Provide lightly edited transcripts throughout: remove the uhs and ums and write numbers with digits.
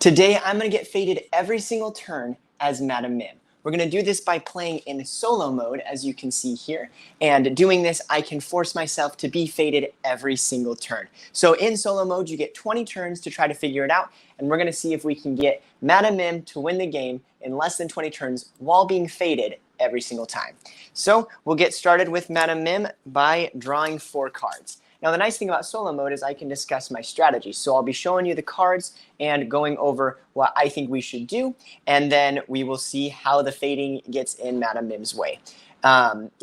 Today, I'm going to get faded every single turn as Madam Mim. We're going to do this by playing in solo mode, as you can see here. And doing this, I can force myself to be faded every single turn. So in solo mode, you get 20 turns to try to figure it out. And we're going to see if we can get Madam Mim to win the game in less than 20 turns while being faded every single time. So we'll get started with Madam Mim by drawing 4 cards. Now, the nice thing about solo mode is I can discuss my strategy. So I'll be showing you the cards and going over what I think we should do, and then we will see how the fading gets in Madam Mim's way.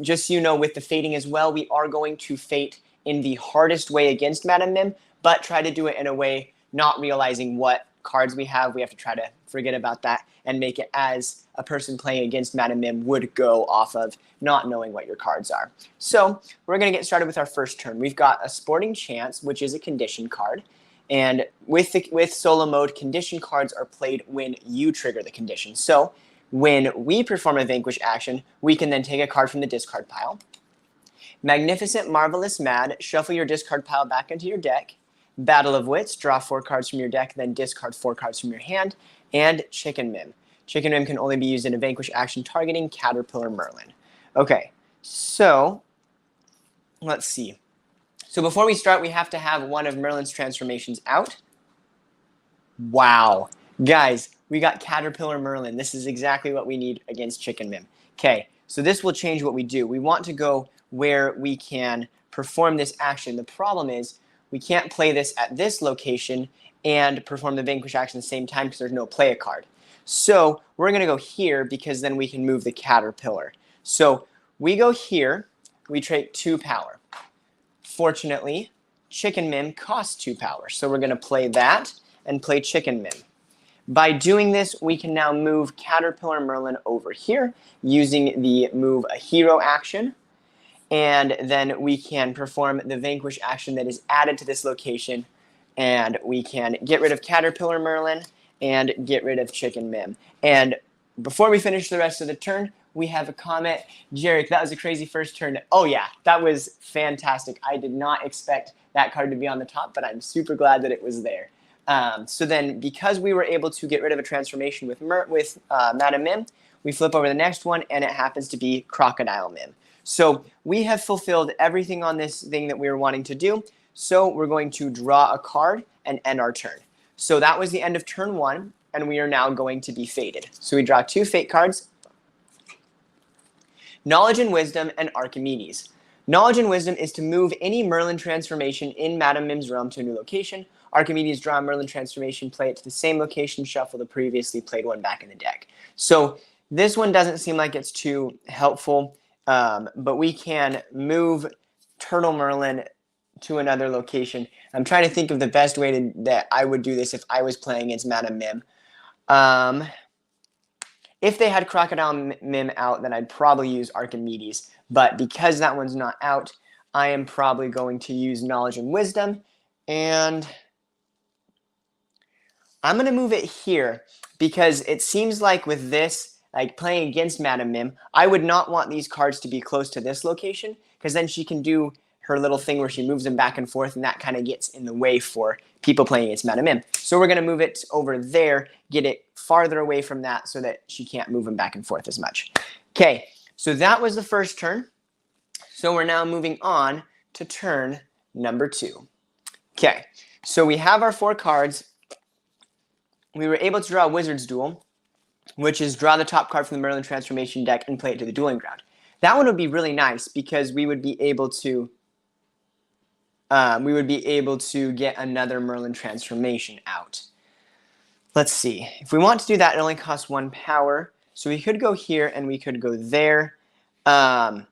Just so you know, with the fading as well, we are going to fade in the hardest way against Madam Mim, but try to do it in a way not realizing what cards we have. We have to try to forget about that and make it as a person playing against Madam Mim would go off of not knowing what your cards are. So we're going to get started with our first turn. We've got a Sporting Chance, which is a condition card. And with solo mode, condition cards are played when you trigger the condition. So when we perform a Vanquish action, we can then take a card from the discard pile. Magnificent, Marvelous, Mad, shuffle your discard pile back into your deck. Battle of Wits, draw 4 cards from your deck, then discard 4 cards from your hand. And Chicken Mim. Chicken Mim can only be used in a Vanquish action targeting Caterpillar Merlin. Okay, so let's see. So before we start, we have to have one of Merlin's transformations out. Wow. Guys, we got Caterpillar Merlin. This is exactly what we need against Chicken Mim. Okay, so this will change what we do. We want to go where we can perform this action. The problem is we can't play this at this location and perform the Vanquish action at the same time because there's no play a card. So we're going to go here because then we can move the Caterpillar. So we go here, we trade 2 power. Fortunately, Chicken Mim costs 2 power. So we're going to play that and play Chicken Mim. By doing this, we can now move Caterpillar Merlin over here using the move a hero action. And then we can perform the Vanquish action that is added to this location. And we can get rid of Caterpillar Merlin and get rid of Chicken Mim. And before we finish the rest of the turn, we have a comment. Jarek, that was a crazy first turn. Oh yeah, that was fantastic. I did not expect that card to be on the top, but I'm super glad that it was there. So then, because we were able to get rid of a transformation with Madam Mim, we flip over the next one, and it happens to be Crocodile Mim. So we have fulfilled everything on this thing that we were wanting to do. So we're going to draw a card and end our turn. So that was the end of turn 1, and we are now going to be faded. So we draw 2 fate cards. Knowledge and Wisdom and Archimedes. Knowledge and Wisdom is to move any Merlin transformation in Madam Mim's realm to a new location. Archimedes, draw a Merlin transformation, play it to the same location, shuffle the previously played one back in the deck. So this one doesn't seem like it's too helpful, but we can move Turtle Merlin to another location. I'm trying to think of the best way that I would do this if I was playing against Madam Mim. If they had Crocodile Mim out, then I'd probably use Archimedes. But because that one's not out, I am probably going to use Knowledge and Wisdom. And I'm going to move it here because it seems like with this, like playing against Madam Mim, I would not want these cards to be close to this location because then she can do her little thing where she moves them back and forth, and that kind of gets in the way for people playing against Madam Mim. So we're going to move it over there, get it farther away from that so that she can't move them back and forth as much. Okay, so that was the first turn. So we're now moving on to turn number 2. Okay, so we have our 4 cards. We were able to draw a Wizard's Duel, which is draw the top card from the Merlin transformation deck and play it to the dueling ground. That one would be really nice because we would be able to get another Merlin transformation out. Let's see. If we want to do that, it only costs 1 power. So we could go here and we could go there. And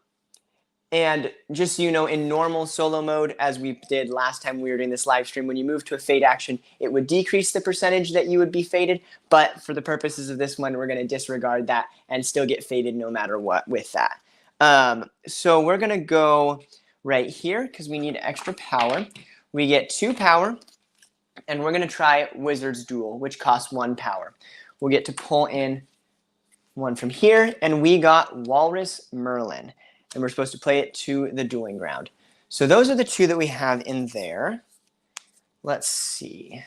just so you know, in normal solo mode, as we did last time we were doing this live stream, when you move to a fade action, it would decrease the percentage that you would be faded. But for the purposes of this one, we're going to disregard that and still get faded no matter what with that. So we're going to go right here because we need extra power. We get 2 power, and we're going to try Wizard's Duel, which costs 1 power. We'll get to pull in one from here, and we got Walrus Merlin. And we're supposed to play it to the dueling ground. So those are the 2 that we have in there. Let's see.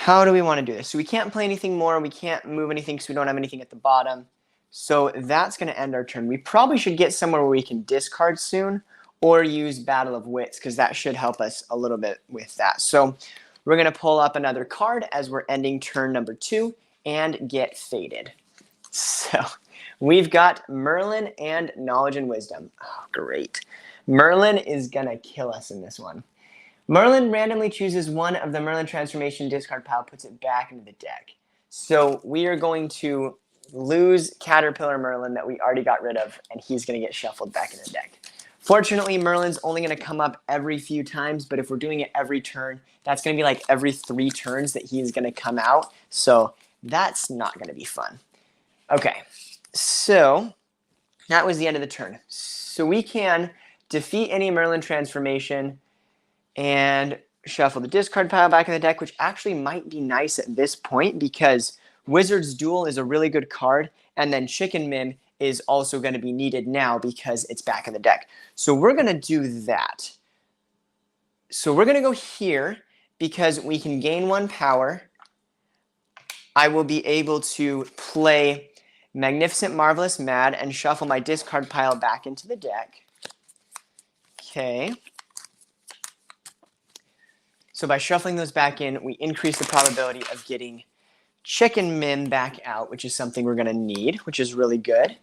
how do we want to do this? So we can't play anything more. We can't move anything because we don't have anything at the bottom. So that's going to end our turn. We probably should get somewhere where we can discard soon or use Battle of Wits because that should help us a little bit with that. So we're going to pull up another card as we're ending turn number 2 and get faded. So we've got Merlin and Knowledge and Wisdom. Oh, great. Merlin is going to kill us in this one. Merlin randomly chooses one of the Merlin transformation discard pile, puts it back into the deck. So we are going to lose Caterpillar Merlin that we already got rid of, and he's going to get shuffled back in the deck. Fortunately, Merlin's only going to come up every few times, but if we're doing it every turn, that's going to be like every 3 turns that he's going to come out. So that's not going to be fun. Okay, so that was the end of the turn. So we can defeat any Merlin transformation and shuffle the discard pile back in the deck, which actually might be nice at this point because Wizard's Duel is a really good card, and then Chicken Mim is also going to be needed now because it's back in the deck. So we're going to do that. So we're going to go here because we can gain 1 power. I will be able to play Magnificent, Marvelous, Mad, and shuffle my discard pile back into the deck. Okay. So by shuffling those back in, we increase the probability of getting Chicken Mim back out, which is something we're going to need, which is really good.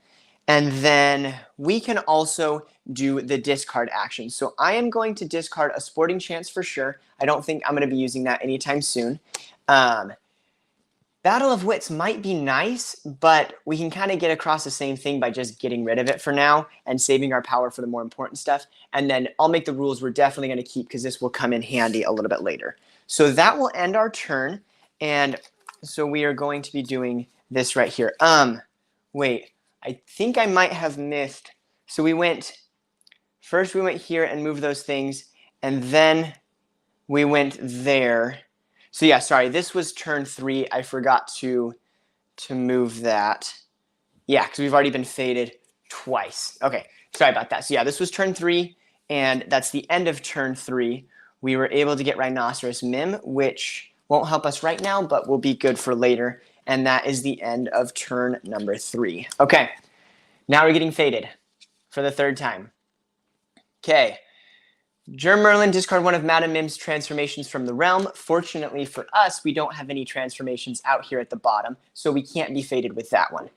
And then we can also do the discard action. So I am going to discard a Sporting Chance for sure. I don't think I'm going to be using that anytime soon. Battle of Wits might be nice, but we can kind of get across the same thing by just getting rid of it for now and saving our power for the more important stuff. And then I'll make the rules we're definitely going to keep because this will come in handy a little bit later. So that will end our turn. And so we are going to be doing this right here. Wait, I think I might have missed. So first we went here and moved those things, and then we went there. So yeah, sorry, this was turn 3. I forgot to move that. Yeah, because we've already been faded twice. Okay, sorry about that. So yeah, this was turn 3, and that's the end of turn 3. We were able to get Rhinoceros Mim, which won't help us right now, but will be good for later. And that is the end of turn number 3. Okay, now we're getting faded for the 3rd time. Okay. Germ Merlin, discard one of Madam Mim's transformations from the realm. Fortunately for us, we don't have any transformations out here at the bottom, so we can't be faded with that one.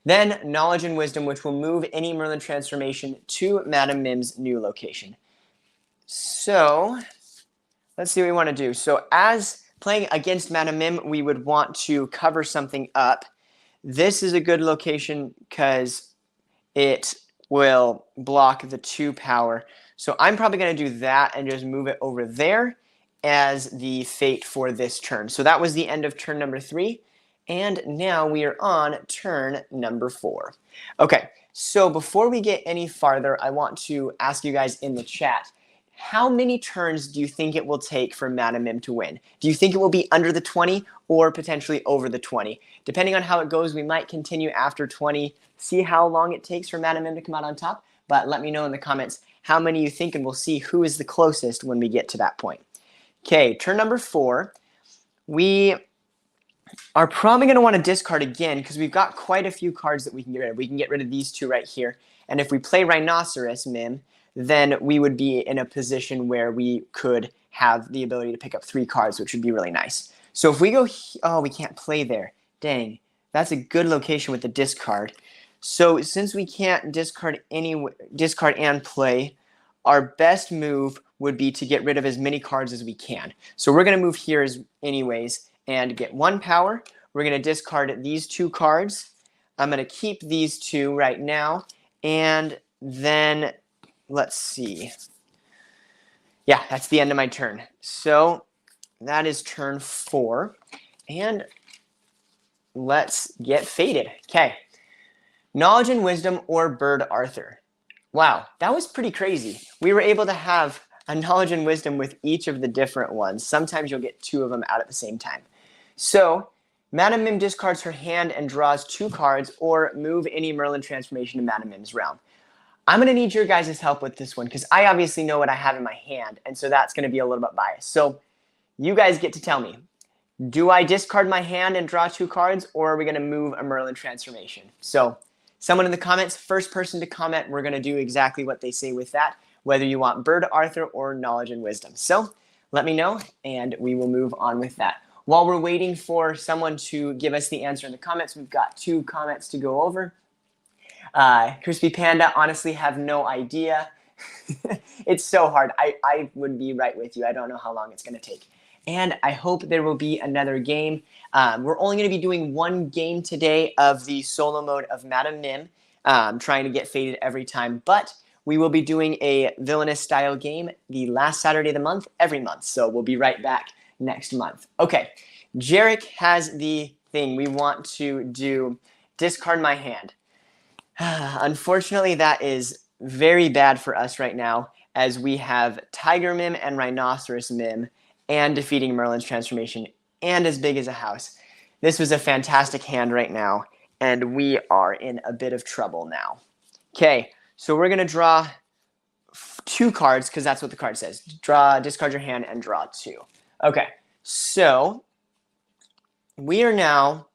Then Knowledge and Wisdom, which will move any Merlin transformation to Madam Mim's new location. So let's see what we want to do. So as playing against Madam Mim, we would want to cover something up. This is a good location because it will block the 2 power. So I'm probably going to do that and just move it over there as the fate for this turn. So that was the end of turn number 3. And now we are on turn number 4. Okay, so before we get any farther, I want to ask you guys in the chat, how many turns do you think it will take for Madam Mim to win? Do you think it will be under the 20 or potentially over the 20? Depending on how it goes, we might continue after 20, see how long it takes for Madam Mim to come out on top. But let me know in the comments how many you think, and we'll see who is the closest when we get to that point. Okay, turn number 4. We are probably going to want to discard again because we've got quite a few cards that we can get rid of. We can get rid of these 2 right here. And if we play Rhinoceros Mim, then we would be in a position where we could have the ability to pick up 3 cards, which would be really nice. So if we go, oh, we can't play there. Dang, that's a good location with the discard. So since we can't discard and play, our best move would be to get rid of as many cards as we can. So we're going to move here anyways and get 1 power. We're going to discard these 2 cards. I'm going to keep these 2 right now. And then let's see. Yeah, that's the end of my turn. So that is turn 4. And let's get faded. Okay. Knowledge and Wisdom or Bird Arthur. Wow, that was pretty crazy. We were able to have a Knowledge and Wisdom with each of the different ones. Sometimes you'll get 2 of them out at the same time. So Madam Mim discards her hand and draws 2 cards, or move any Merlin transformation to Madam Mim's realm. I'm going to need your guys' help with this one because I obviously know what I have in my hand, and so that's going to be a little bit biased. So you guys get to tell me, Do I discard my hand and draw 2 cards, or are we going to move a Merlin transformation? So someone in the comments, first person to comment, we're going to do exactly what they say with that, whether you want Bird Arthur or Knowledge and Wisdom. So let me know, and we will move on with that. While we're waiting for someone to give us the answer in the comments, we've got 2 comments to go over. Crispy Panda, honestly have no idea. It's so hard. I would be right with you. I don't know how long it's going to take. And I hope there will be another game. We're only going to be doing 1 game today of the solo mode of Madam Mim, trying to get faded every time. But we will be doing a Villainous style game the last Saturday of the month, every month. So we'll be right back next month. Okay, Jarek has the thing. We want to do discard my hand. Unfortunately, that is very bad for us right now, as we have Tiger Mim and Rhinoceros Mim and defeating Merlin's transformation and as big as a house. This was a fantastic hand right now, and we are in a bit of trouble now. Okay, so we're going to draw 2 cards because that's what the card says. Discard your hand and draw 2. Okay, so we are now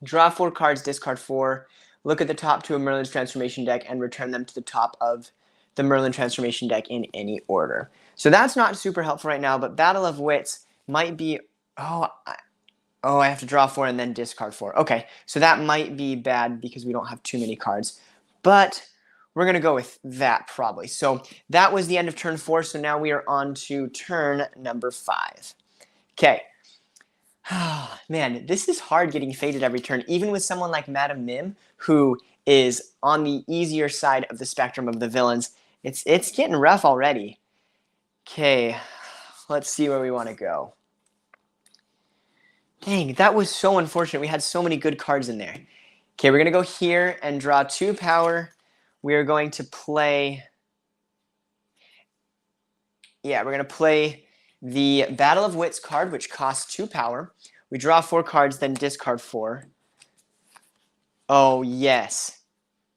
draw 4 cards, discard 4. Look at the top 2 of Merlin's transformation deck and return them to the top of the Merlin transformation deck in any order. So that's not super helpful right now, but Battle of Wits might be... I have to draw 4 and then discard 4. Okay, so that might be bad because we don't have too many cards. But we're going to go with that probably. So that was the end of turn 4, so now we are on to turn number 5. Okay. Man, this is hard getting faded every turn, even with someone like Madam Mim, who is on the easier side of the spectrum of the villains. It's getting rough already. Okay, let's see where we want to go. Dang, that was so unfortunate. We had so many good cards in there. Okay, we're going to go here and draw 2 power. We are going to play... Yeah, we're going to play the Battle of Wits card, which costs 2 power. We draw 4 cards, then discard 4. Oh, yes.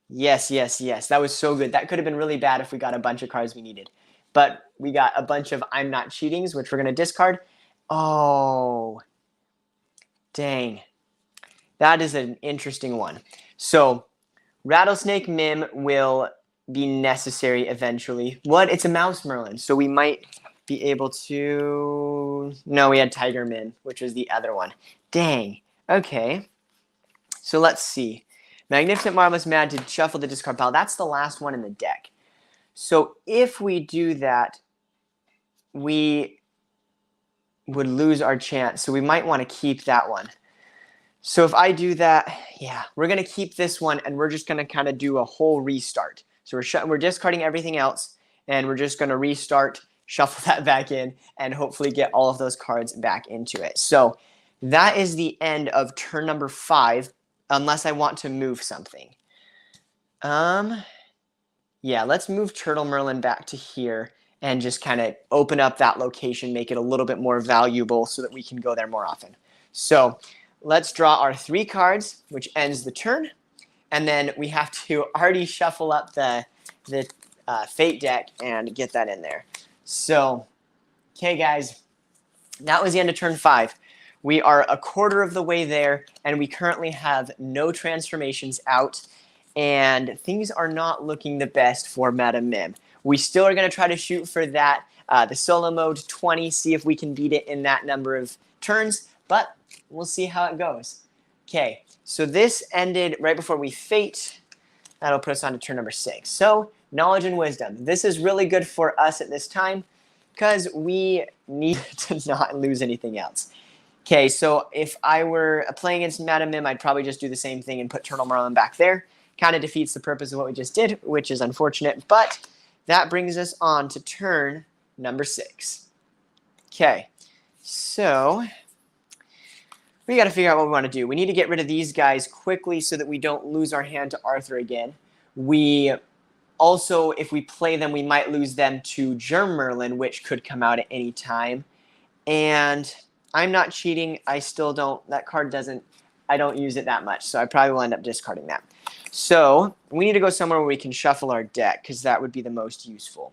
Yes, yes, yes. That was so good. That could have been really bad if we got a bunch of cards we needed. But we got a bunch of I'm Not Cheatings, which we're going to discard. Oh, dang. That is an interesting one. So, Rattlesnake Mim will be necessary eventually. What? It's a Mouse Merlin, so we might be able to... No, we had Tiger Mim, which was the other one. Dang. Okay. So let's see. Magnificent Marvelous Mad to shuffle the discard pile. That's the last one in the deck. So if we do that, we would lose our chance. So we might want to keep that one. So if I do that, yeah, we're going to keep this one, and we're just going to kind of do a whole restart. So we're discarding everything else, and we're just going to restart, shuffle that back in, and hopefully get all of those cards back into it. So that is the end of turn number 5, unless I want to move something. Yeah, let's move Turtle Merlin back to here and just kind of open up that location, make it a little bit more valuable so that we can go there more often. So let's draw our 3 cards, which ends the turn. And then we have to already shuffle up the Fate deck and get that in there. So, okay, guys, that was the end of turn 5. We are a quarter of the way there, and we currently have no transformations out, and things are not looking the best for Madam Mim. We still are going to try to shoot for that, the solo mode 20, see if we can beat it in that number of turns, but we'll see how it goes. Okay, so this ended right before we Fate. That'll put us on to turn number 6. So, Knowledge and Wisdom. This is really good for us at this time because we need to not lose anything else. Okay, so if I were playing against Madam Mim, I'd probably just do the same thing and put Turtle Merlin back there. Kind of defeats the purpose of what we just did, which is unfortunate, but that brings us on to turn number 6. Okay, so we got to figure out what we want to do. We need to get rid of these guys quickly so that we don't lose our hand to Arthur again. We also, if we play them, we might lose them to Germ Merlin, which could come out at any time. And I'm Not Cheating. I still don't, that card doesn't, I don't use it that much, so I probably will end up discarding that. So we need to go somewhere where we can shuffle our deck, because that would be the most useful.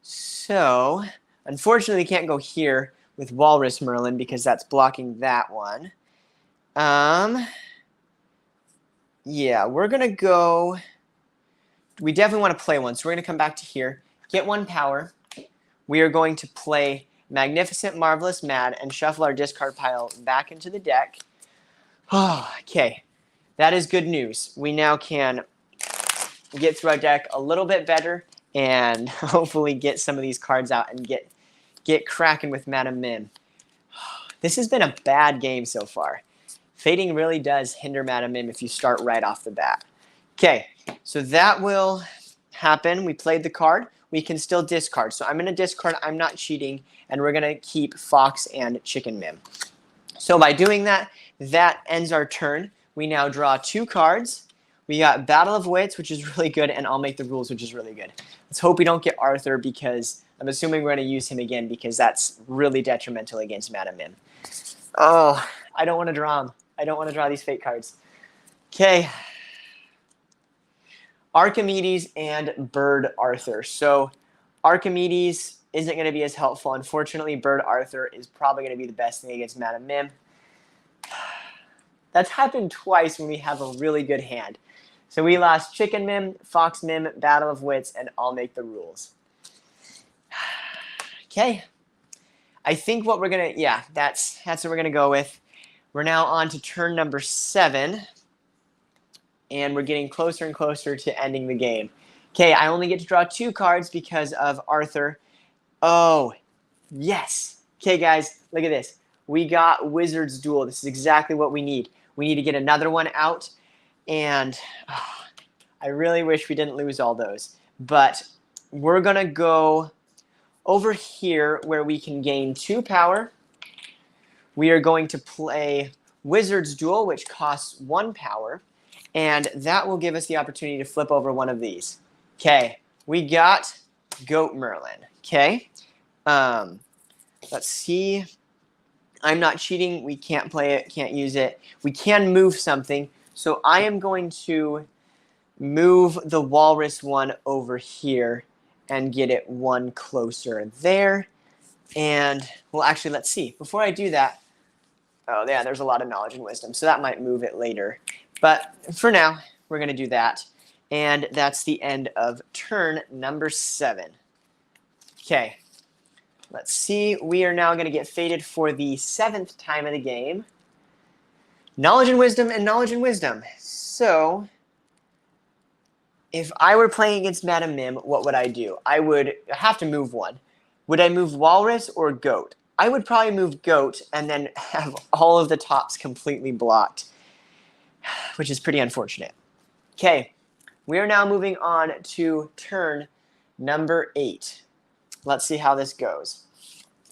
So unfortunately, we can't go here. with Walrus Merlin because that's blocking that one. Yeah, we're going to go... We definitely want to play one, so we're going to come back to here, get 1 power. We are going to play Magnificent, Marvelous, Mad, and shuffle our discard pile back into the deck. Okay, that is good news. We now can get through our deck a little bit better and hopefully get some of these cards out and get cracking with Madam Mim. This has been a bad game so far. Fading really does hinder Madam Mim if you start right off the bat. Okay, so that will happen. We played the card. We can still discard. So I'm going to discard I'm Not Cheating, and we're going to keep Fox and Chicken Mim. So by doing that, that ends our turn. We now draw 2 cards. We got Battle of Wits, which is really good, and I'll Make the Rules, which is really good. Let's hope we don't get Arthur, because I'm assuming we're going to use him again, because that's really detrimental against Madam Mim. Oh, I don't want to draw him. I don't want to draw these fate cards. Okay. Archimedes and Bird Arthur. So Archimedes isn't going to be as helpful. Unfortunately, Bird Arthur is probably going to be the best thing against Madam Mim. That's happened twice when we have a really good hand. So we lost Chicken Mim, Fox Mim, Battle of Wits, and I'll Make the Rules. Okay. I think what we're going to, yeah, that's what we're going to go with. We're now on to turn number 7. And we're getting closer and closer to ending the game. Okay, I only get to draw 2 cards because of Arthur. Oh, yes. Okay, guys, look at this. We got Wizard's Duel. This is exactly what we need. We need to get another one out. And I really wish we didn't lose all those. But we're going to go over here where we can gain 2 power. We are going to play Wizard's Duel, which costs 1 power. And that will give us the opportunity to flip over one of these. Okay, we got Goat Merlin. Okay, let's see. I'm Not Cheating. We can't play it, can't use it. We can move something. So I am going to move the Walrus one over here and get it 1 closer there. And, well, actually, let's see. Before I do that, oh, yeah, there's a lot of Knowledge and Wisdom, so that might move it later. But for now, we're going to do that. And that's the end of turn number 7. Okay, let's see. We are now going to get fated for the 7th time of the game. Knowledge and Wisdom and Knowledge and Wisdom. So, if I were playing against Madam Mim, what would I do? I would have to move one. Would I move Walrus or Goat? I would probably move Goat and then have all of the tops completely blocked, which is pretty unfortunate. Okay, we are now moving on to turn number 8. Let's see how this goes.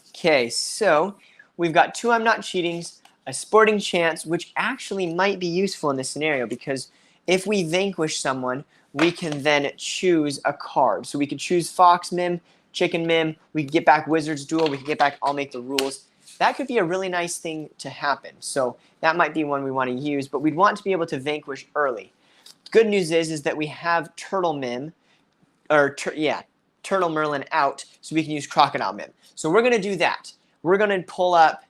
Okay, so we've got 2 I'm Not Cheatings, a Sporting Chance, which actually might be useful in this scenario because if we vanquish someone, we can then choose a card. So we could choose Fox Mim, Chicken Mim, we could get back Wizard's Duel, we could get back I'll Make the Rules. That could be a really nice thing to happen. So that might be one we want to use, but we'd want to be able to vanquish early. Good news is that we have Turtle Mim, or Turtle Merlin out, so we can use Crocodile Mim. So we're going to do that. We're going to pull up,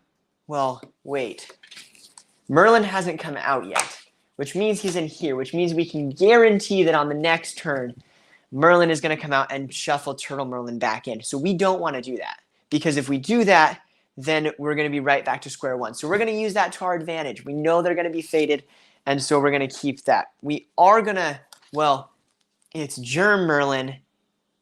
well, wait. Merlin hasn't come out yet, which means he's in here, which means we can guarantee that on the next turn, Merlin is going to come out and shuffle Turtle Merlin back in. So we don't want to do that, because if we do that, then we're going to be right back to square one. So we're going to use that to our advantage. We know they're going to be fated, and so we're going to keep that. We are going to, well, it's Germ Merlin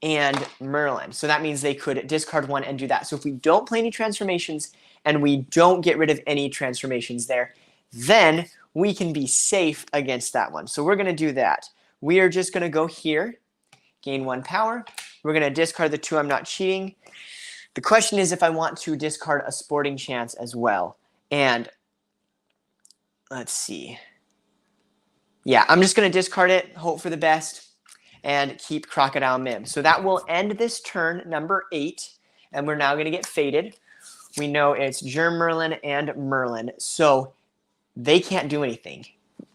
and Merlin. So that means they could discard one and do that. So if we don't play any transformations and we don't get rid of any transformations there, then we can be safe against that one. So we're going to do that. We are just going to go here, gain 1 power. We're going to discard the 2 I'm Not Cheating. The question is if I want to discard a Sporting Chance as well. And let's see. Yeah, I'm just going to discard it, hope for the best, and keep Crocodile Mim. So that will end this turn, number 8, and we're now going to get fated. We know it's Germ Merlin and Merlin, so they can't do anything.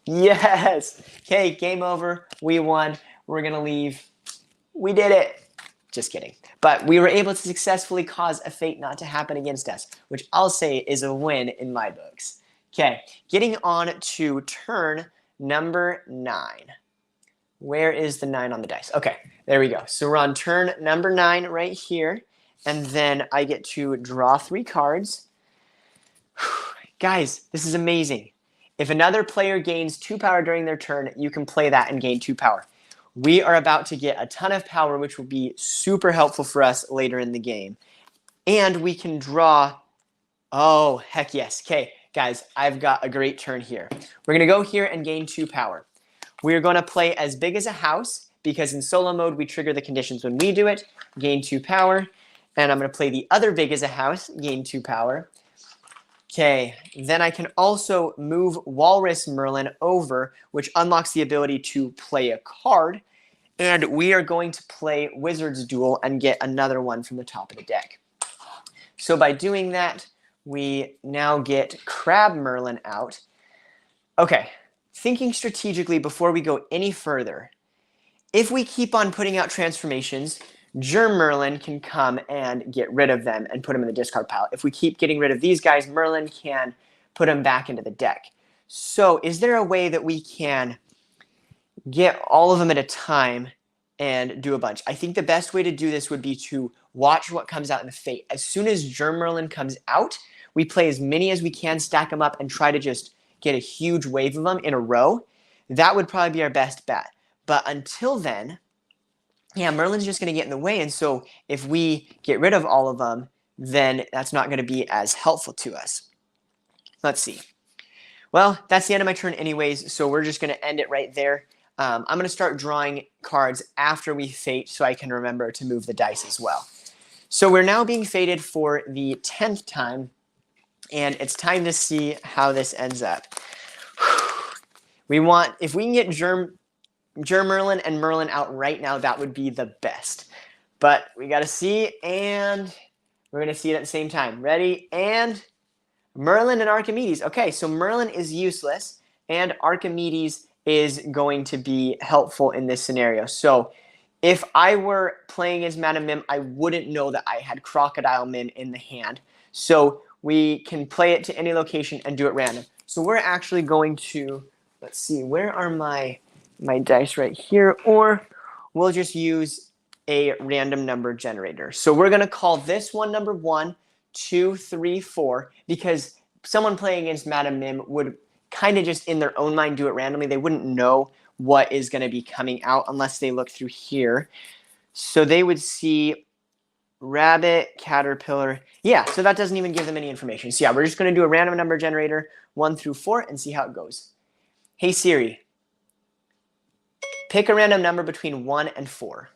Yes! Okay, game over. We won. We're going to leave. We did it. Just kidding. But But we were able to successfully cause a fate not to happen against us, which I'll say is a win in my books. Okay, getting on to turn number 9. Where is the 9 on the dice? Okay, there we go. So we're on turn number 9 right here. And then I get to draw 3 cards. Guys, this is amazing. If another player gains 2 power during their turn, you can play that and gain 2 power. We are about to get a ton of power, which will be super helpful for us later in the game. And we can draw... Oh, heck yes. Okay, guys, I've got a great turn here. We're going to go here and gain 2 power. We're going to play as big as a house, because in solo mode, we trigger the conditions when we do it. Gain 2 power. And I'm going to play the other big as a house, gain 2 power. Okay, then I can also move Walrus Merlin over, which unlocks the ability to play a card. And we are going to play Wizard's Duel and get another one from the top of the deck. So by doing that, we now get Crab Merlin out. Okay, thinking strategically before we go any further, if we keep on putting out transformations, Germ Merlin can come and get rid of them and put them in the discard pile. If we keep getting rid of these guys, Merlin can put them back into the deck. So is there a way that we can get all of them at a time and do a bunch? I think the best way to do this would be to watch what comes out in the fate. As soon as Germ Merlin comes out, we play as many as we can, stack them up, and try to just get a huge wave of them in a row. That would probably be our best bet. But until then, yeah, Merlin's just going to get in the way, and so if we get rid of all of them, then that's not going to be as helpful to us. Let's see. Well, that's the end of my turn anyways, so we're just going to end it right there. I'm going to start drawing cards after we fate so I can remember to move the dice as well. So we're now being fated for the 10th time, and it's time to see how this ends up. If we can get Germ Merlin and Merlin out right now, that would be the best. But we got to see, and we're going to see it at the same time. Ready? And Merlin and Archimedes. Okay, so Merlin is useless, and Archimedes is going to be helpful in this scenario. So if I were playing as Madam Mim, I wouldn't know that I had Crocodile Mim in the hand. So we can play it to any location and do it random. So we're actually going to, let's see, where are my dice right here, or we'll just use a random number generator. So we're going to call this one number 1, 2, 3, 4, because someone playing against Madam Mim would kind of just in their own mind do it randomly. They wouldn't know what is going to be coming out unless they look through here. So they would see rabbit, caterpillar. Yeah, so that doesn't even give them any information. So yeah, we're just going to do a random number generator 1 through 4 and see how it goes. Hey Siri, pick a random number between 1 and 4.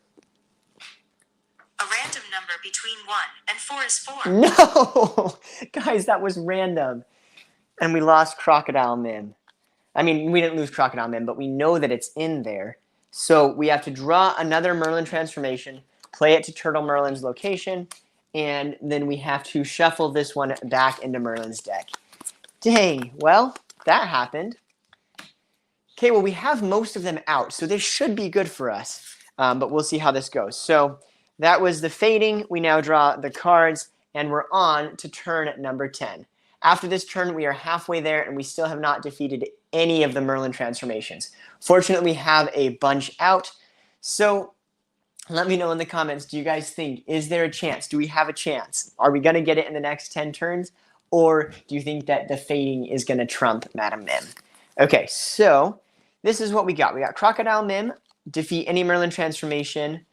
A random number between 1 and 4 is 4. No! Guys, that was random. And we lost Crocodile Mim. I mean, we didn't lose Crocodile Mim, but we know that it's in there. So we have to draw another Merlin transformation, play it to Turtle Merlin's location, and then we have to shuffle this one back into Merlin's deck. Dang, well, that happened. Okay, well, we have most of them out, so this should be good for us, but we'll see how this goes. So that was the fading. We now draw the cards, and we're on to turn number 10. After this turn, we are halfway there, and we still have not defeated any of the Merlin transformations. Fortunately, we have a bunch out, so let me know in the comments, do you guys think, is there a chance? Do we have a chance? Are we going to get it in the next 10 turns, or do you think that the fading is going to trump Madam Mim? Okay, so this is what we got. We got Crocodile Mim, defeat any Merlin transformation,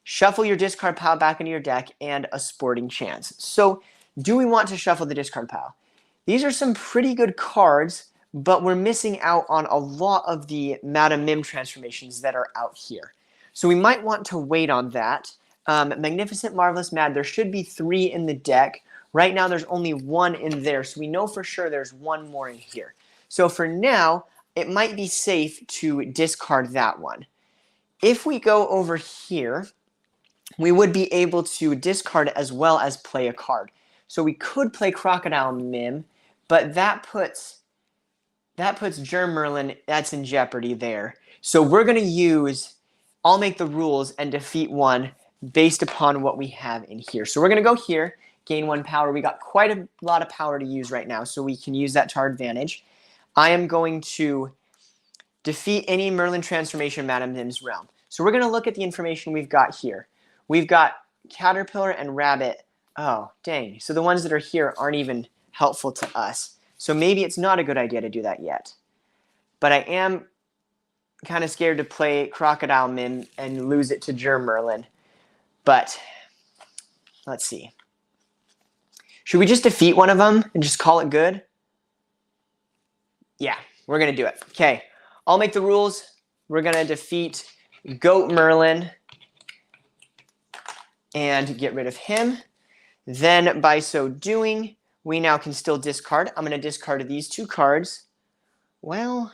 shuffle your discard pile back into your deck, and a sporting chance. So do we want to shuffle the discard pile? These are some pretty good cards, but we're missing out on a lot of the Madam Mim transformations that are out here. So we might want to wait on that. Magnificent, Marvelous, Mad, there should be 3 in the deck. Right now there's only 1 in there, so we know for sure there's 1 more in here. So for now, it might be safe to discard that one. If we go over here, we would be able to discard as well as play a card. So we could play Crocodile Mim, but that puts Germ Merlin, that's in jeopardy there. So we're going to use, I'll make the rules and defeat one, based upon what we have in here. So we're going to go here, gain 1 power. We got quite a lot of power to use right now, so we can use that to our advantage. I am going to defeat any Merlin transformation in Madam Mim's realm. So we're going to look at the information we've got here. We've got Caterpillar and Rabbit. Oh, dang. So the ones that are here aren't even helpful to us. So maybe it's not a good idea to do that yet. But I am kind of scared to play Crocodile Mim and lose it to Germ Merlin. But let's see. Should we just defeat one of them and just call it good? Yeah, we're going to do it. Okay, I'll make the rules. We're going to defeat Goat Merlin and get rid of him. Then by so doing, we now can still discard. I'm going to discard these 2 cards. Well,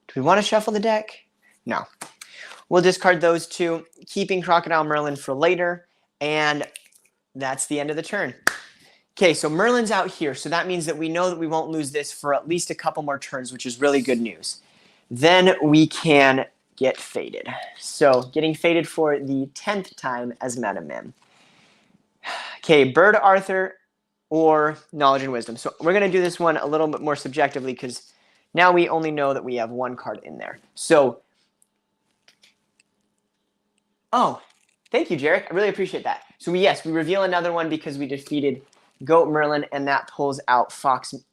do we want to shuffle the deck? No. We'll discard those 2, keeping Crocodile Merlin for later, and that's the end of the turn. Okay, so Merlin's out here, so that means that we know that we won't lose this for at least a couple more turns, which is really good news. Then we can get faded. So getting faded for the 10th time as Madam Mim. Okay, Bird Arthur or Knowledge and Wisdom. So we're going to do this one a little bit more subjectively because now we only know that we have 1 card in there. So, oh, thank you, Jarek. I really appreciate that. So we reveal another one because we defeated Goat Merlin, and that pulls out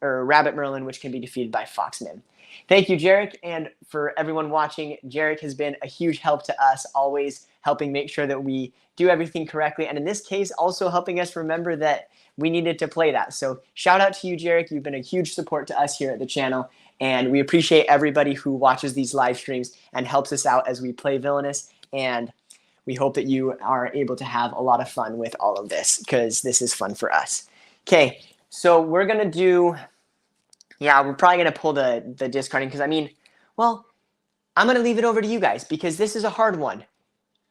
Rabbit Merlin, which can be defeated by Fox Mim. Thank you, Jarek, and for everyone watching, Jarek has been a huge help to us, always helping make sure that we do everything correctly, and in this case, also helping us remember that we needed to play that. So shout out to you, Jarek. You've been a huge support to us here at the channel, and we appreciate everybody who watches these live streams and helps us out as we play Villainous, and we hope that you are able to have a lot of fun with all of this, because this is fun for us. Okay, so we're going to do... Yeah, we're probably going to pull the discarding because, well, I'm going to leave it over to you guys because this is a hard one.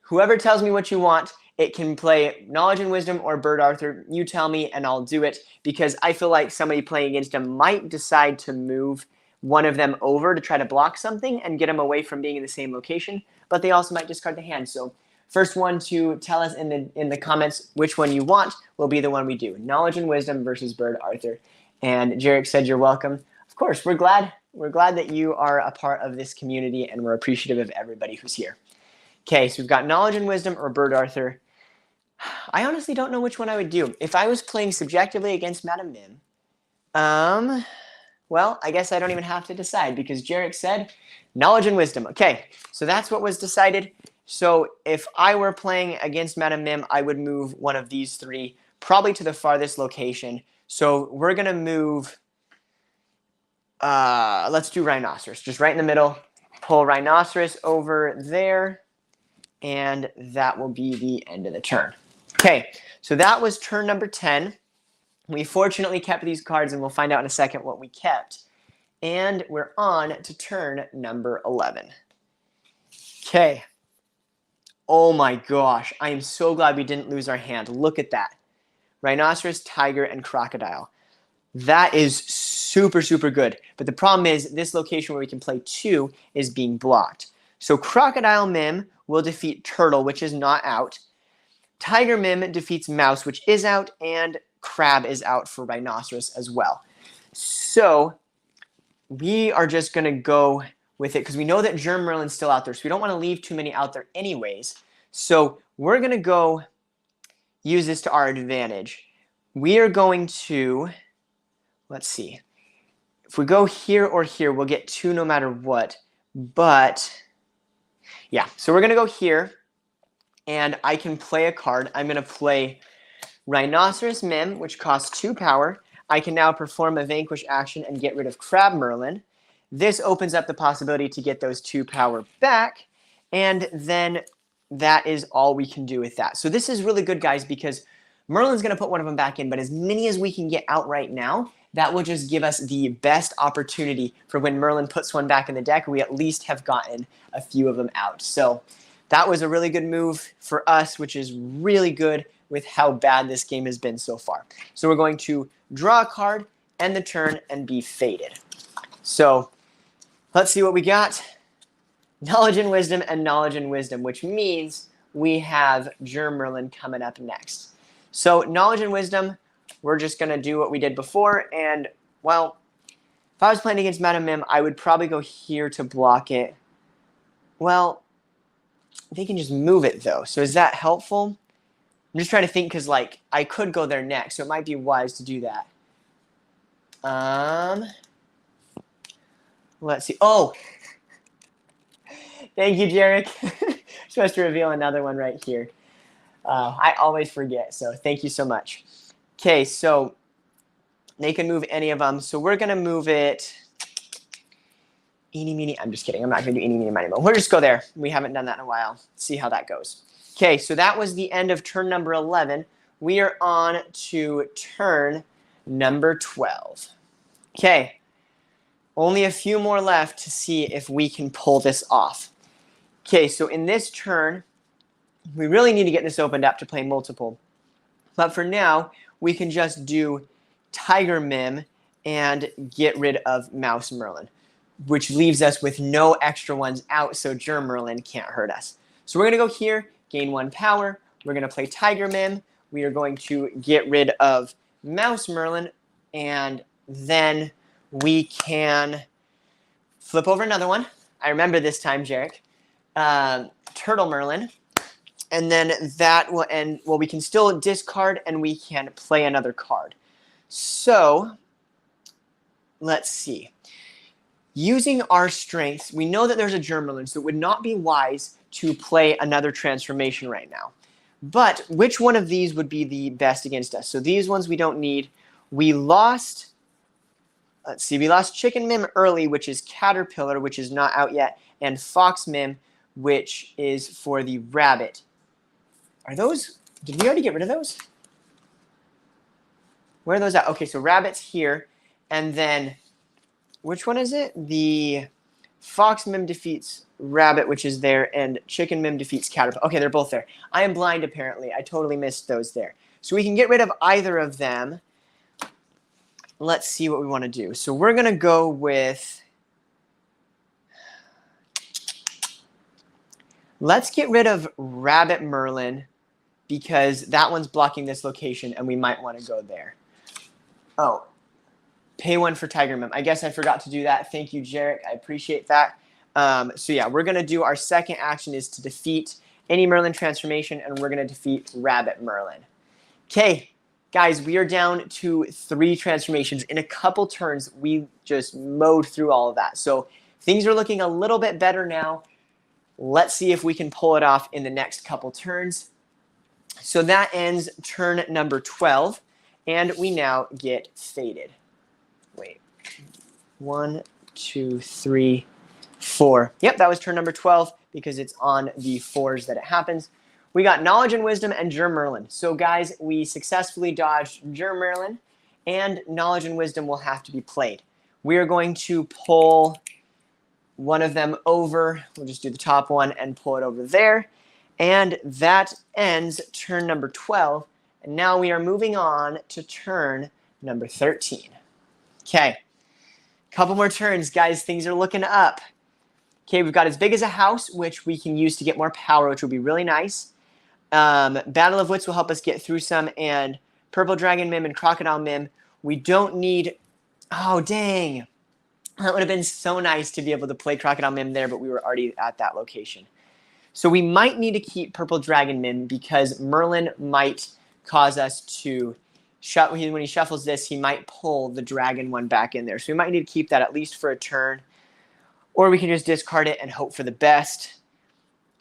Whoever tells me what you want, it can play Knowledge and Wisdom or Bird Arthur. You tell me and I'll do it because I feel like somebody playing against him might decide to move one of them over to try to block something and get them away from being in the same location, but they also might discard the hand. So first one to tell us in the comments which one you want will be the one we do. Knowledge and Wisdom versus Bird Arthur. And Jarek said you're welcome. Of course, we're glad that you are a part of this community, and we're appreciative of everybody who's here. Okay, so we've got Knowledge and Wisdom or Bird Arthur. I honestly don't know which one I would do. If I was playing subjectively against Madam Mim, well, I guess I don't even have to decide because Jarek said Knowledge and Wisdom. Okay, so that's what was decided. So if I were playing against Madam Mim, I would move one of these 3 probably to the farthest location. So we're going to move, let's do Rhinoceros, just right in the middle. Pull Rhinoceros over there, and that will be the end of the turn. Okay, so that was turn number 10. We fortunately kept these cards, and we'll find out in a second what we kept. And we're on to turn number 11. Okay. Oh my gosh, I am so glad we didn't lose our hand. Look at that. Rhinoceros, Tiger, and Crocodile. That is super, super good. But the problem is this location where we can play 2 is being blocked. So Crocodile Mim will defeat Turtle, which is not out. Tiger Mim defeats Mouse, which is out. And Crab is out for Rhinoceros as well. So we are just going to go with it because we know that Germ Merlin's still out there. So we don't want to leave too many out there anyways. So we're going to go use this to our advantage. We are going to, let's see, if we go here or here, we'll get 2 no matter what, but yeah, so we're going to go here, and I can play a card. I'm going to play Rhinoceros Mim, which costs 2 power. I can now perform a Vanquish action and get rid of Crab Merlin. This opens up the possibility to get those 2 power back, and then that is all we can do with that. So this is really good, guys, because Merlin's going to put one of them back in, but as many as we can get out right now, that will just give us the best opportunity for when Merlin puts one back in the deck, we at least have gotten a few of them out. So that was a really good move for us, which is really good with how bad this game has been so far. So we're going to draw a card, end the turn, and be faded. So let's see what we got. Knowledge and Wisdom and Knowledge and Wisdom, which means we have Germ Merlin coming up next. So knowledge and wisdom, we're just going to do what we did before. And, well, if I was playing against Madam Mim, I would probably go here to block it. Well, they can just move it, though. So is that helpful? I'm just trying to think because, like, I could go there next, so it might be wise to do that. Let's see. Oh, thank you, Jarek. Supposed to reveal another one right here. I always forget, so thank you so much. Okay, so they can move any of them. So we're going to move it. Eeny, meeny. I'm just kidding. I'm not going to do eeny, meeny, miny, mo. We'll just go there. We haven't done that in a while. See how that goes. Okay, so that was the end of turn number 11. We are on to turn number 12. Okay, only a few more left to see if we can pull this off. Okay, so in this turn, we really need to get this opened up to play multiple. But for now, we can just do Tiger Mim and get rid of Mouse Merlin, which leaves us with no extra ones out, so Germ Merlin can't hurt us. So we're going to go here, gain 1 power. We're going to play Tiger Mim. We are going to get rid of Mouse Merlin, and then we can flip over another one. I remember this time, Jarek. Turtle Merlin. And then that will end. Well, we can still discard, and we can play another card. So let's see. Using our strengths, we know that there's a Germ Merlin, so it would not be wise to play another transformation right now. But which one of these would be the best against us? So these ones we don't need. We lost, let's see, we lost Chicken Mim early, which is Caterpillar, which is not out yet, and Fox Mim, which is for the rabbit. Are those, did we already get rid of those? Where are those at? Okay, so rabbit's here, and then which one is it? The Fox Mim defeats Rabbit, which is there, and Chicken Mim defeats Caterpillar. Okay, they're both there. I am blind, apparently. I totally missed those there. So we can get rid of either of them. Let's see what we want to do. So we're going to go with... Let's get rid of Rabbit Merlin, because that one's blocking this location, and we might want to go there. Oh. Pay 1 for Tiger Mim. I guess I forgot to do that. Thank you, Jarek. I appreciate that. So yeah, we're going to do our second action is to defeat any Merlin transformation, and we're going to defeat Rabbit Merlin. Okay, guys, we are down to 3 transformations. In a couple turns, we just mowed through all of that. So things are looking a little bit better now. Let's see if we can pull it off in the next couple turns. So that ends turn number 12, and we now get faded. Wait, 1, 2, 3, 4. Yep, that was turn number 12 because it's on the 4s that it happens. We got Knowledge and Wisdom and Germ Merlin. So guys, we successfully dodged Germ Merlin, and Knowledge and Wisdom will have to be played. We are going to pull one of them over. We'll just do the top one and pull it over there. And that ends turn number 12. And now we are moving on to turn number 13. Okay, couple more turns, guys. Things are looking up. Okay, we've got As Big as a House, which we can use to get more power, which will be really nice. Battle of Wits will help us get through some, and Purple Dragon Mim and Crocodile Mim. We don't need... Oh, dang. That would have been so nice to be able to play Crocodile Mim there, but we were already at that location. So we might need to keep Purple Dragon Mim because Merlin might cause us to... When he shuffles this, he might pull the dragon one back in there. So we might need to keep that at least for a turn. Or we can just discard it and hope for the best.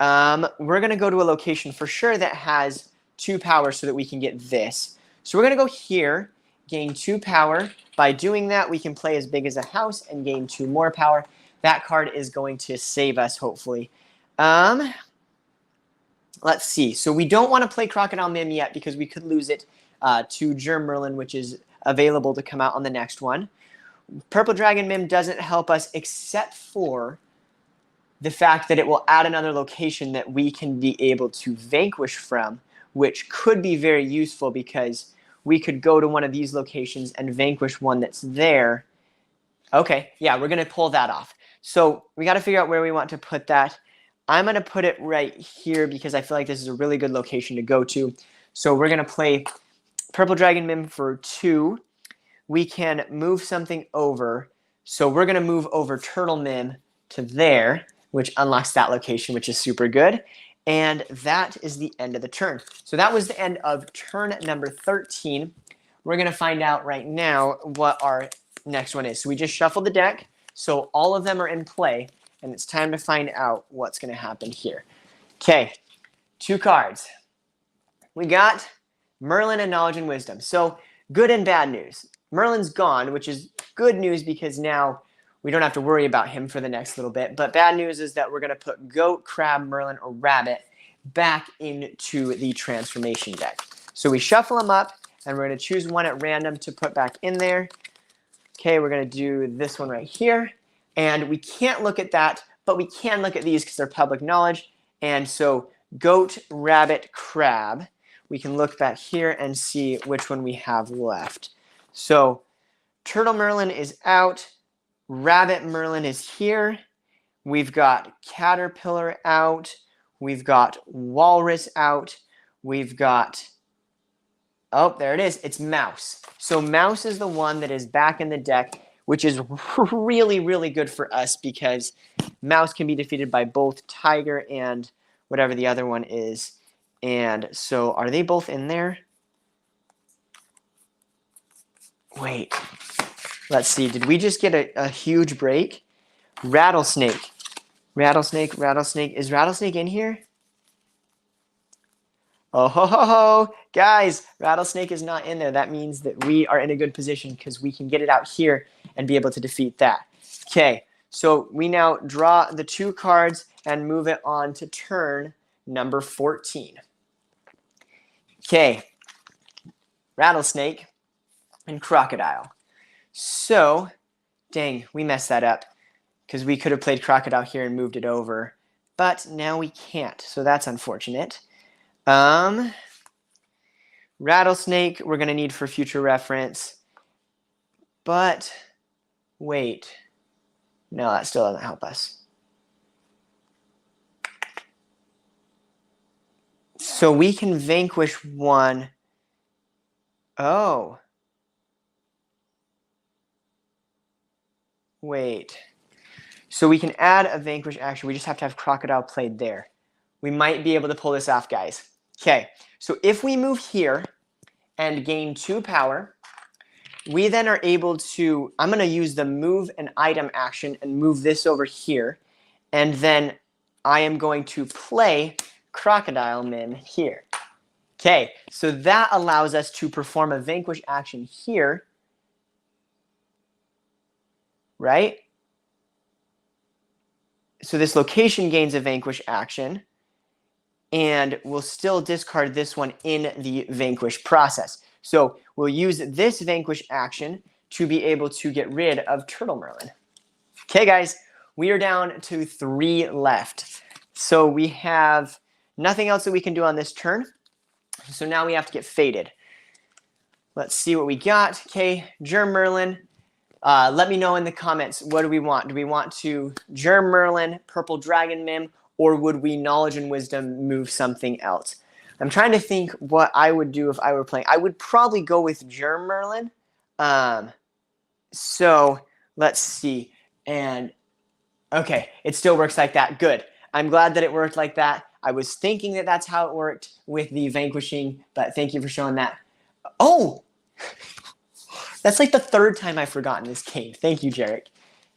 We're going to go to a location for sure that has 2 power so that we can get this. So we're going to go here, gain 2 power. By doing that, we can play As Big as a House and gain 2 more power. That card is going to save us, hopefully. Let's see. So we don't want to play Crocodile Mim yet because we could lose it to Germ Merlin, which is available to come out on the next one. Purple Dragon Mim doesn't help us except for the fact that it will add another location that we can be able to vanquish from, which could be very useful because we could go to one of these locations and vanquish one that's there. Okay, yeah, we're going to pull that off. So we got to figure out where we want to put that. I'm going to put it right here because I feel like this is a really good location to go to. So we're going to play Purple Dragon Mim for 2. We can move something over. So we're going to move over Turtle Mim to there, which unlocks that location, which is super good. And that is the end of the turn. So that was the end of turn number 13. We're going to find out right now what our next one is. So we just shuffled the deck. So all of them are in play. And it's time to find out what's going to happen here. Okay, 2 cards. We got Merlin and Knowledge and Wisdom. So good and bad news. Merlin's gone, which is good news because now we don't have to worry about him for the next little bit. But bad news is that we're going to put Goat, Crab, Merlin, or Rabbit back into the transformation deck. So we shuffle them up, and we're going to choose one at random to put back in there. Okay, we're going to do this one right here. And we can't look at that, but we can look at these because they're public knowledge. And so Goat, Rabbit, Crab. We can look back here and see which one we have left. So Turtle Merlin is out. Rabbit Merlin is here. We've got Caterpillar out. We've got Walrus out. We've got, oh, there it is. It's Mouse. So Mouse is the one that is back in the deck, which is really, really good for us because Mouse can be defeated by both Tiger and whatever the other one is. And so are they both in there? Wait. Let's see. Did we just get a huge break? Rattlesnake. Rattlesnake, Rattlesnake. Is Rattlesnake in here? Oh, ho, ho, ho. Guys, Rattlesnake is not in there. That means that we are in a good position because we can get it out here and be able to defeat that. Okay, so we now draw the 2 cards and move it on to turn number 14. Okay, Rattlesnake and Crocodile. So, dang, we messed that up because we could have played Crocodile here and moved it over, but now we can't, so that's unfortunate. Rattlesnake we're going to need for future reference, but wait, no, that still doesn't help us. So we can vanquish one. Oh. Wait. So we can add a vanquish action. We just have to have Crocodile played there. We might be able to pull this off, guys. Okay, so if we move here and gain 2 power, we then are able to, I'm going to use the move an item action and move this over here. And then I am going to play Crocodile Mim here. Okay, so that allows us to perform a vanquish action here. Right? So this location gains a vanquish action, and we'll still discard this one in the vanquish process. So we'll use this vanquish action to be able to get rid of Turtle Merlin. Okay, guys, we are down to 3 left. So we have nothing else that we can do on this turn. So now we have to get faded. Let's see what we got. Okay, Germ Merlin. Let me know in the comments, what do we want? Do we want to Germ Merlin, Purple Dragon Mim, or would we Knowledge and Wisdom move something else? I'm trying to think what I would do if I were playing. I would probably go with Germ Merlin. So let's see. And okay, it still works like that. Good. I'm glad that it worked like that. I was thinking that that's how it worked with the vanquishing, but thank you for showing that. Oh! That's like the 3rd time I've forgotten this game. Thank you, Jarek.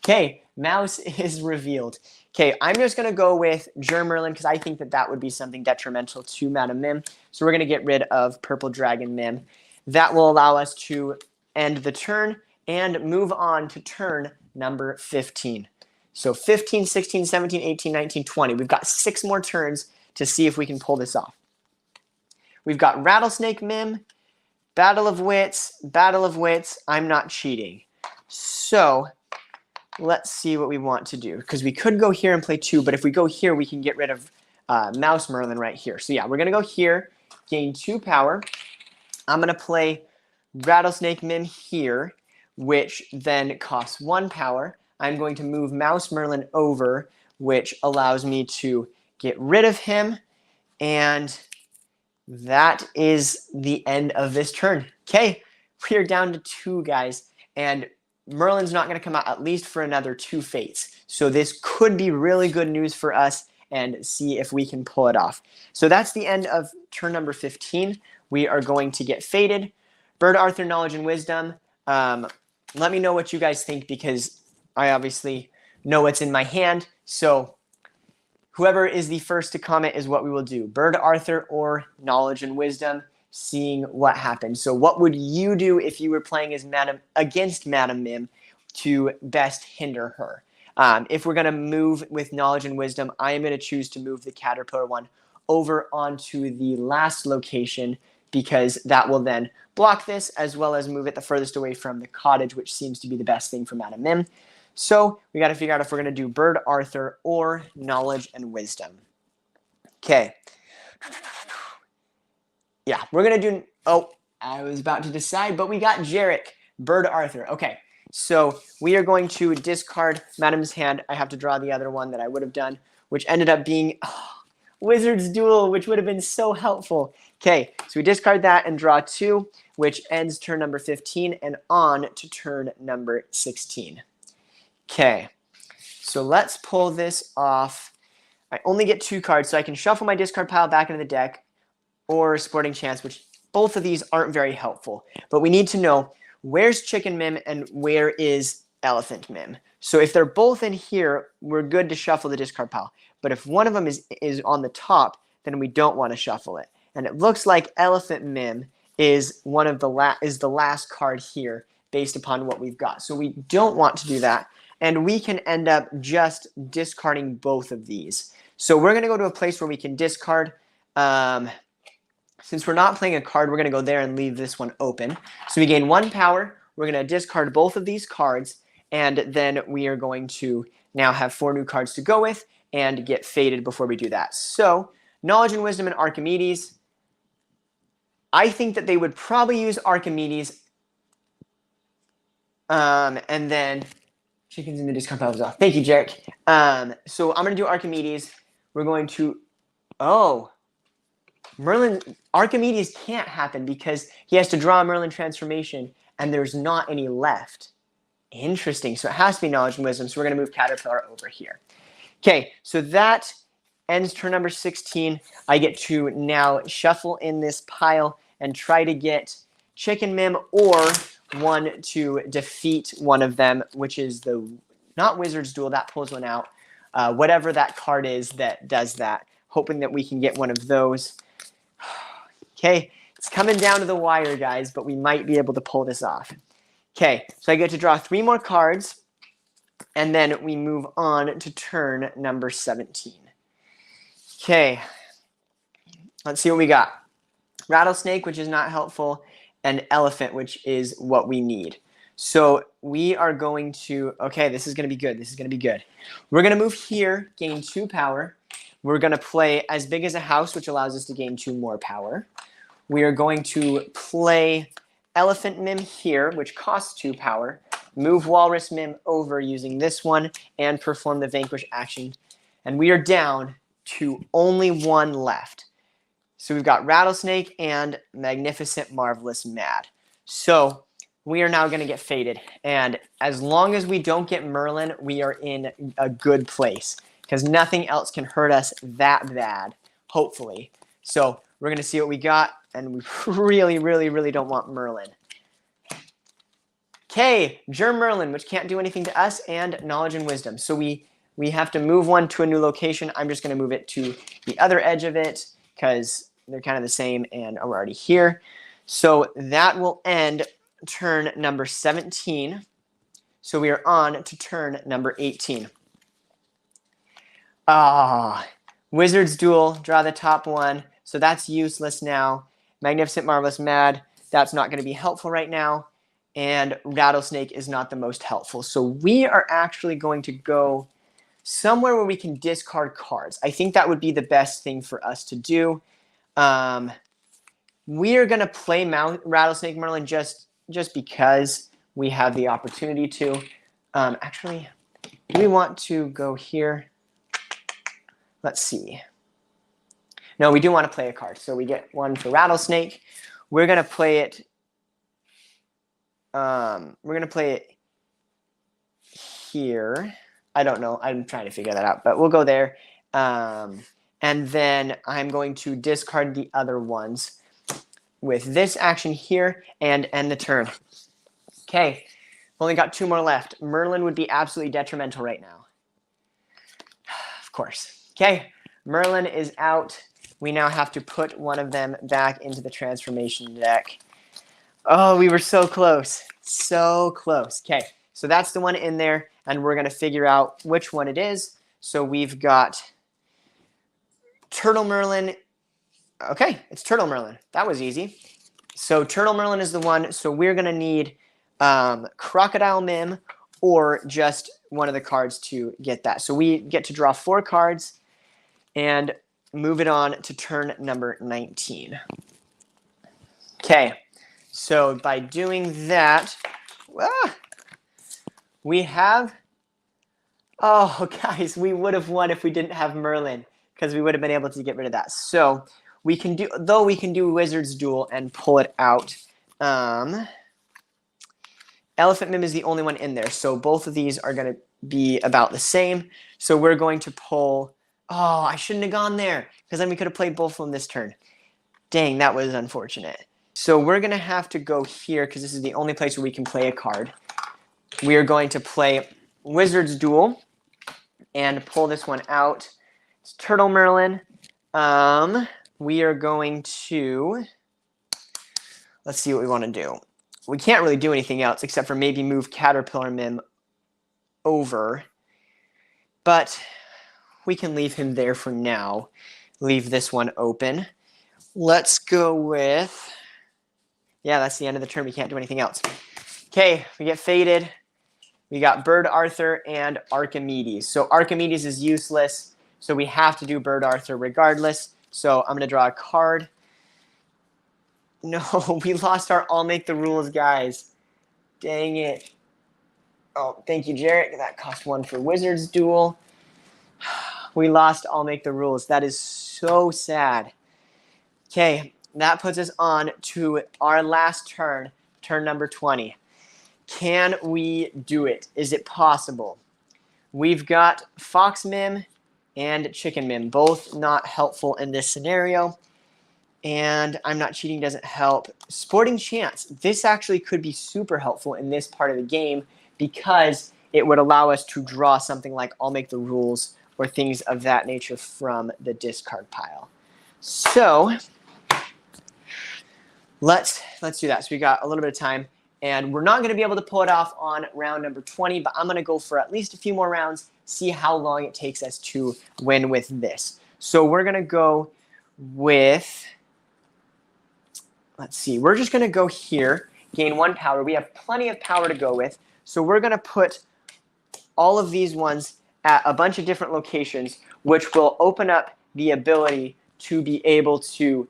Okay, Mouse is revealed. Okay, I'm just going to go with Germ Merlin because I think that that would be something detrimental to Madam Mim. So we're going to get rid of Purple Dragon Mim. That will allow us to end the turn and move on to turn number 15. So 15, 16, 17, 18, 19, 20. We've got 6 more turns to see if we can pull this off. We've got Rattlesnake Mim, Battle of Wits, Battle of Wits. I'm not cheating. So let's see what we want to do. Because we could go here and play 2, but if we go here, we can get rid of Mouse Merlin right here. So yeah, we're going to go here, gain 2 power. I'm going to play Rattlesnake Mim here, which then costs 1 power. I'm going to move Mouse Merlin over, which allows me to get rid of him, and that is the end of this turn. Okay, we are down to 2 guys, and Merlin's not going to come out at least for another 2 fates. So this could be really good news for us, and see if we can pull it off. So that's the end of turn number 15. We are going to get fated. Bird Arthur, Knowledge, and Wisdom. Let me know what you guys think, because I obviously know what's in my hand. So whoever is the first to comment is what we will do. Bird Arthur or Knowledge and Wisdom, seeing what happens. So what would you do if you were playing as against Madam Mim to best hinder her? If we're going to move with Knowledge and Wisdom, I am going to choose to move the Caterpillar one over onto the last location, because that will then block this, as well as move it the furthest away from the cottage, which seems to be the best thing for Madam Mim. So we got to figure out if we're going to do Bird Arthur or Knowledge and Wisdom. Okay. Yeah, we're going to do... Oh, I was about to decide, but we got Jarek. Bird Arthur. Okay. So we are going to discard Madam's hand. I have to draw the other one that I would have done, which ended up being Wizard's Duel, which would have been so helpful. Okay, so we discard that and draw 2, which ends turn number 15 and on to turn number 16. Okay, so let's pull this off. I only get 2 cards, so I can shuffle my discard pile back into the deck, or Sporting Chance, which both of these aren't very helpful. But we need to know, where's Chicken Mim and where is Elephant Mim? So if they're both in here, we're good to shuffle the discard pile. But if one of them is on the top, then we don't want to shuffle it. And it looks like Elephant Mim is the last card here, based upon what we've got. So we don't want to do that. And we can end up just discarding both of these. So we're going to go to a place where we can discard. Since we're not playing a card, we're going to go there and leave this one open. So we gain 1 power. We're going to discard both of these cards. And then we are going to now have 4 new cards to go with and get fated before we do that. So Knowledge and Wisdom and Archimedes. I think that they would probably use Archimedes. And then chickens in the discard pile is off. Thank you, Jarek. So I'm going to do Archimedes. We're going to... Oh... Merlin, Archimedes can't happen because he has to draw a Merlin transformation, and there's not any left. Interesting. So it has to be Knowledge and Wisdom. So we're going to move Caterpillar over here. Okay, so that ends turn number 16. I get to now shuffle in this pile and try to get Chicken Mim or one to defeat one of them, which is the, not Wizard's Duel, that pulls one out. Whatever that card is that does that. Hoping that we can get one of those. Okay, it's coming down to the wire, guys, but we might be able to pull this off. Okay, so I get to draw 3 more cards, and then we move on to turn number 17. Okay, let's see what we got. Rattlesnake, which is not helpful, and Elephant, which is what we need. So we are going to, okay, this is going to be good. This is going to be good. We're going to move here, gain 2 power. We're going to play As Big as a House, which allows us to gain 2 more power. We are going to play Elephant Mim here, which costs 2 power. Move Walrus Mim over using this one, and perform the Vanquish action. And we are down to only 1 left. So we've got Rattlesnake and Magnificent, Marvelous, Mad. So we are now going to get fated. And as long as we don't get Merlin, we are in a good place, because nothing else can hurt us that bad, hopefully. So we're going to see what we got, and we really, really, really don't want Merlin. Okay, Germ Merlin, which can't do anything to us, and Knowledge and Wisdom. So we have to move one to a new location. I'm just going to move it to the other edge of it, because they're kind of the same, and we're already here. So that will end turn number 17. So we are on to turn number 18. Wizard's Duel, draw the top one. So that's useless now. Magnificent, Marvelous, Mad, that's not going to be helpful right now. And Rattlesnake is not the most helpful. So we are actually going to go somewhere where we can discard cards. I think that would be the best thing for us to do. We are going to play Rattlesnake Merlin just because we have the opportunity to. Actually, do we want to go here? Let's see. No, we do want to play a card. So we get one for Rattlesnake. We're going to play it. We're going to play it here. I don't know. I'm trying to figure that out, but we'll go there. And then I'm going to discard the other ones with this action here and end the turn. Okay. Only got 2 more left. Merlin would be absolutely detrimental right now. Of course. Okay. Merlin is out. We now have to put one of them back into the transformation deck. Oh, we were so close. So close. Okay. So that's the one in there, and we're going to figure out which one it is. So we've got Turtle Merlin. Okay, it's Turtle Merlin. That was easy. So Turtle Merlin is the one. So we're going to need Crocodile Mim or just one of the cards to get that. So we get to draw 4 cards and move it on to turn number 19. Okay, so by doing that, we have, oh guys, we would have won if we didn't have Merlin because we would have been able to get rid of that. So we can do Wizard's Duel and pull it out. Elephant Mim is the only one in there, so both of these are going to be about the same. So we're going to pull, oh, I shouldn't have gone there because then we could have played both of them this turn. Dang, that was unfortunate. So we're going to have to go here because this is the only place where we can play a card. We are going to play Wizard's Duel and pull this one out. It's Turtle Merlin. We are going to, let's see what we want to do. We can't really do anything else except for maybe move Caterpillar Mim over. But we can leave him there for now. Leave this one open. Let's go with, yeah, that's the end of the turn. We can't do anything else. Okay, we get faded. We got Bird Arthur and Archimedes. So Archimedes is useless, so we have to do Bird Arthur regardless. So I'm going to draw a card. No, we lost our I'll Make the Rules, guys. Dang it. Oh, thank you, Jarrett. That cost 1 for Wizard's Duel. We lost I'll Make the Rules. That is so sad. Okay, that puts us on to our last turn, turn number 20. Can we do it? Is it possible? We've got Fox Mim and Chicken Mim, both not helpful in this scenario. And I'm Not Cheating doesn't help. Sporting Chance. This actually could be super helpful in this part of the game because it would allow us to draw something like I'll Make the Rules or things of that nature from the discard pile. So let's do that. So we got a little bit of time, and we're not going to be able to pull it off on round number 20, but I'm going to go for at least a few more rounds, see how long it takes us to win with this. So we're going to go with, let's see, we're just going to go here, gain 1 power. We have plenty of power to go with. So we're going to put all of these ones at a bunch of different locations, which will open up the ability to be able to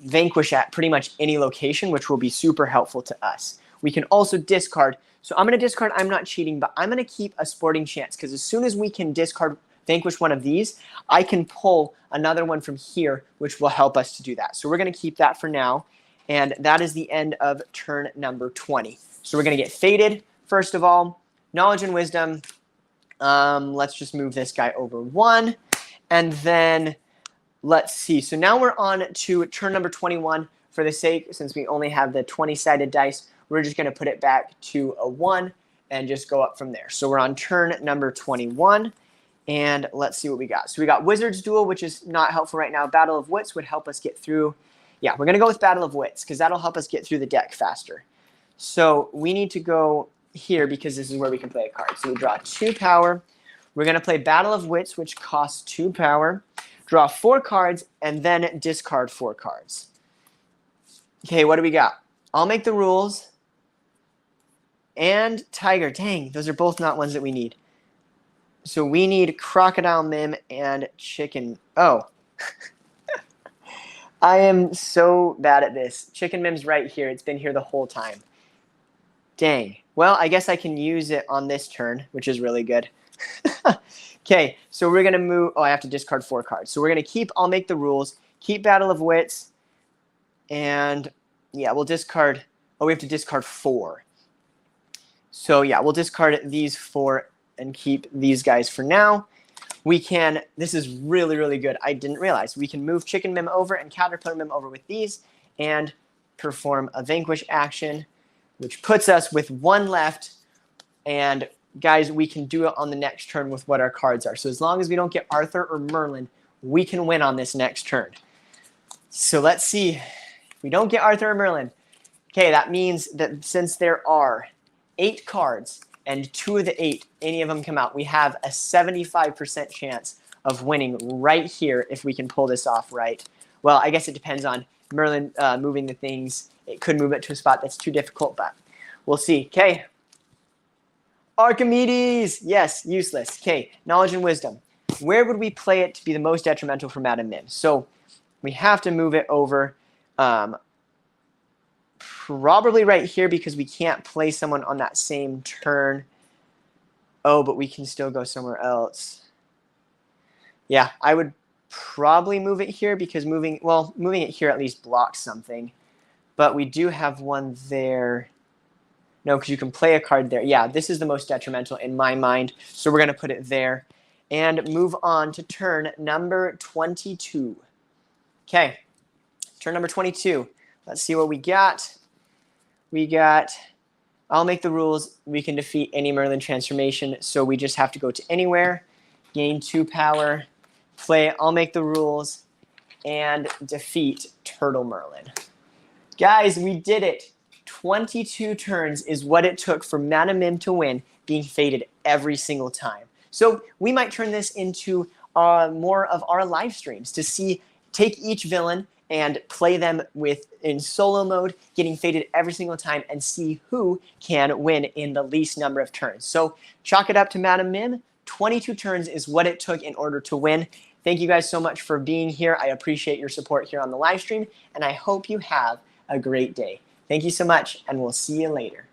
vanquish at pretty much any location, which will be super helpful to us. We can also discard. So I'm going to discard I'm Not Cheating, but I'm going to keep a Sporting Chance because as soon as we can discard, vanquish one of these, I can pull another one from here, which will help us to do that. So we're going to keep that for now, and that is the end of turn number 20. So we're going to get faded, first of all. Knowledge and Wisdom. Let's just move this guy over 1, and then let's see. So now we're on to turn number 21. For the sake, since we only have the 20-sided dice, we're just going to put it back to a 1 and just go up from there. So we're on turn number 21, and let's see what we got. So we got Wizard's Duel, which is not helpful right now. Battle of Wits would help us get through. Yeah, we're going to go with Battle of Wits because that'll help us get through the deck faster. So we need to go here because this is where we can play a card. So we draw 2 power. We're going to play Battle of Wits, which costs 2 power. Draw 4 cards, and then discard 4 cards. Okay, what do we got? I'll Make the Rules and Tiger. Dang, those are both not ones that we need. So we need Crocodile Mim and Chicken. Oh. I am so bad at this. Chicken Mim's right here. It's been here the whole time. Dang. Well, I guess I can use it on this turn, which is really good. Okay, so we're going to move. Oh, I have to discard 4 cards. So we're going to keep I'll Make the Rules, keep Battle of Wits, and yeah, we'll discard. Oh, we have to discard 4. So yeah, we'll discard these 4 and keep these guys for now. We can, this is really, really good. I didn't realize. We can move Chicken Mim over and Caterpillar Mim over with these and perform a Vanquish action, which puts us with 1 left. And guys, we can do it on the next turn with what our cards are. So as long as we don't get Arthur or Merlin, we can win on this next turn. So let's see. If we don't get Arthur or Merlin, okay, that means that since there are 8 cards and 2 of the 8, any of them come out, we have a 75% chance of winning right here if we can pull this off right. Well, I guess it depends on Merlin moving the things. It could move it to a spot that's too difficult, but we'll see. Okay. Archimedes! Yes, useless. Okay, Knowledge and Wisdom. Where would we play it to be the most detrimental for Madam Mim? So we have to move it over probably right here because we can't play someone on that same turn. Oh, but we can still go somewhere else. Yeah, I would probably move it here because moving it here at least blocks something. But we do have one there. No, because you can play a card there. Yeah, this is the most detrimental in my mind. So we're going to put it there. And move on to turn number 22. Okay, turn number 22. Let's see what we got. We got, I'll Make the Rules. We can defeat any Merlin transformation. So we just have to go to anywhere, gain 2 power, play I'll Make the Rules, and defeat Turtle Merlin. Guys, we did it. 22 turns is what it took for Madam Mim to win, being faded every single time. So we might turn this into more of our live streams to take each villain and play them in solo mode, getting faded every single time, and see who can win in the least number of turns. So chalk it up to Madam Mim. 22 turns is what it took in order to win. Thank you guys so much for being here. I appreciate your support here on the live stream, and I hope you have a great day. Thank you so much, and we'll see you later.